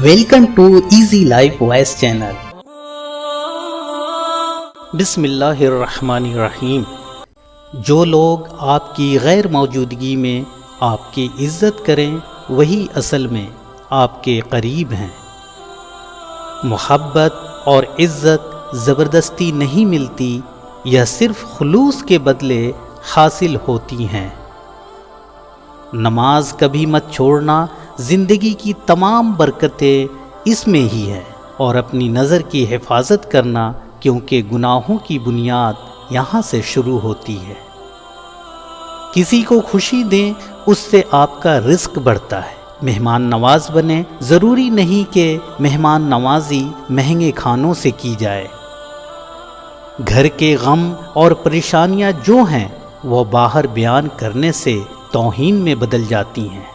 Welcome to easy life voice channel. बिस्मिल्लाहिर्रहमानिर्रहीम। जो लोग आपकी गैर मौजूदगी में आपकी इज़्ज़त करें वही असल में आपके करीब हैं। मोहब्बत और इज़्ज़त ज़बरदस्ती नहीं मिलती, यह सिर्फ खुलूस के बदले हासिल होती हैं। नमाज कभी मत छोड़ना, ज़िंदगी की तमाम बरकतें इसमें ही है, और अपनी नज़र की हिफाजत करना, क्योंकि गुनाहों की बुनियाद यहाँ से शुरू होती है। किसी को खुशी दें, उससे आपका रिस्क बढ़ता है। मेहमान नवाज बने, ज़रूरी नहीं कि मेहमान नवाजी महंगे खानों से की जाए। घर के गम और परेशानियाँ जो हैं वो बाहर बयान करने से तौहीन में बदल जाती हैं।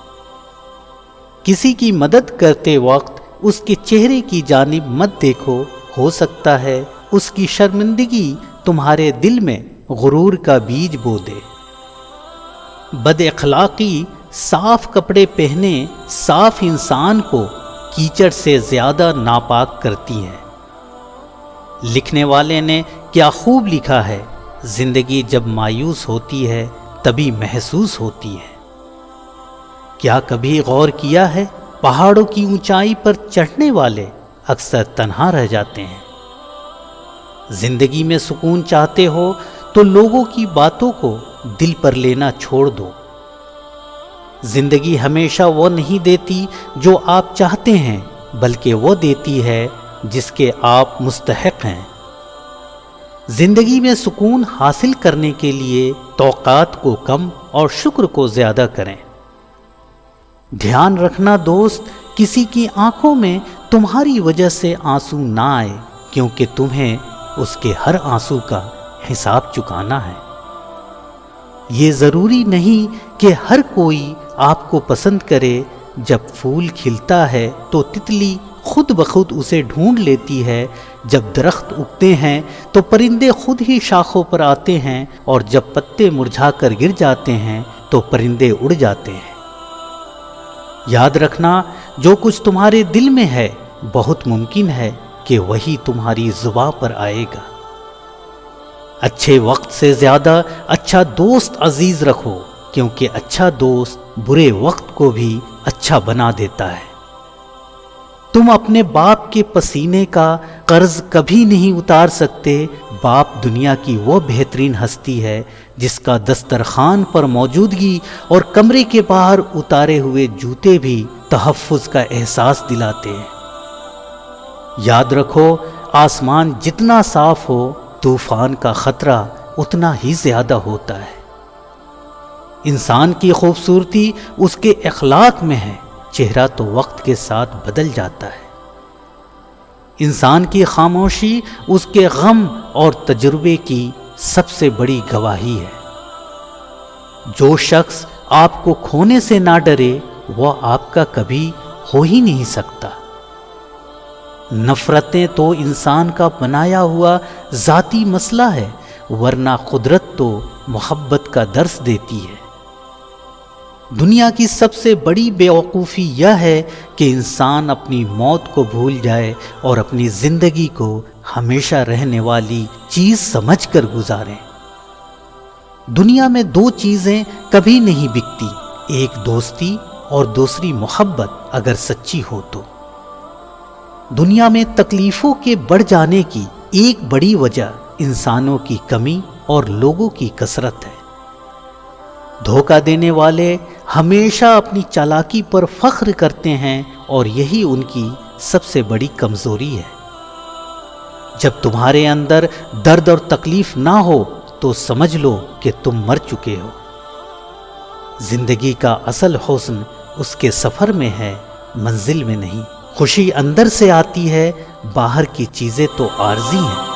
किसी की मदद करते वक्त उसके चेहरे की जानिब मत देखो, हो सकता है उसकी शर्मिंदगी तुम्हारे दिल में गुरूर का बीज बो दे। बदअखलाकी साफ कपड़े पहने साफ इंसान को कीचड़ से ज़्यादा नापाक करती है। लिखने वाले ने क्या खूब लिखा है, ज़िंदगी जब मायूस होती है तभी महसूस होती है। क्या कभी गौर किया है, पहाड़ों की ऊंचाई पर चढ़ने वाले अक्सर तन्हा रह जाते हैं। जिंदगी में सुकून चाहते हो तो लोगों की बातों को दिल पर लेना छोड़ दो। जिंदगी हमेशा वो नहीं देती जो आप चाहते हैं, बल्कि वो देती है जिसके आप मुस्तहक हैं। जिंदगी में सुकून हासिल करने के लिए तौक़ात को कम और शुक्र को ज़्यादा करें। ध्यान रखना दोस्त, किसी की आंखों में तुम्हारी वजह से आंसू ना आए, क्योंकि तुम्हें उसके हर आंसू का हिसाब चुकाना है। ये ज़रूरी नहीं कि हर कोई आपको पसंद करे। जब फूल खिलता है तो तितली खुद ब खुद उसे ढूंढ लेती है। जब दरख्त उगते हैं तो परिंदे खुद ही शाखों पर आते हैं, और जब पत्ते मुरझाकर गिर जाते हैं तो परिंदे उड़ जाते हैं। याद रखना, जो कुछ तुम्हारे दिल में है बहुत मुमकिन है कि वही तुम्हारी जुबां पर आएगा। अच्छे वक्त से ज़्यादा अच्छा दोस्त अजीज रखो, क्योंकि अच्छा दोस्त बुरे वक्त को भी अच्छा बना देता है। तुम अपने बाप के पसीने का कर्ज कभी नहीं उतार सकते। बाप दुनिया की वो बेहतरीन हस्ती है जिसका दस्तरखान पर मौजूदगी और कमरे के बाहर उतारे हुए जूते भी तहफ़्फ़ुज़ का एहसास दिलाते हैं। याद रखो, आसमान जितना साफ हो तूफान का खतरा उतना ही ज़्यादा होता है। इंसान की खूबसूरती उसके अखलाक में है। चेहरा तो वक्त के साथ बदल जाता है। इंसान की खामोशी उसके गम और तजुर्बे की सबसे बड़ी गवाही है। जो शख्स आपको खोने से ना डरे वह आपका कभी हो ही नहीं सकता। नफरतें तो इंसान का बनाया हुआ ज़ाती मसला है, वरना कुदरत तो मोहब्बत का दर्स देती है। दुनिया की सबसे बड़ी बेवकूफ़ी यह है कि इंसान अपनी मौत को भूल जाए और अपनी ज़िंदगी को हमेशा रहने वाली चीज़ समझकर गुजारे। दुनिया में दो चीज़ें कभी नहीं बिकती, एक दोस्ती और दूसरी मोहब्बत, अगर सच्ची हो तो। दुनिया में तकलीफ़ों के बढ़ जाने की एक बड़ी वजह इंसानों की कमी और लोगों की कसरत है। धोखा देने वाले हमेशा अपनी चालाकी पर फख्र करते हैं, और यही उनकी सबसे बड़ी कमज़ोरी है। जब तुम्हारे अंदर दर्द और तकलीफ ना हो तो समझ लो कि तुम मर चुके हो। जिंदगी का असल हुस्न उसके सफ़र में है, मंजिल में नहीं। खुशी अंदर से आती है, बाहर की चीज़ें तो आर्जी हैं।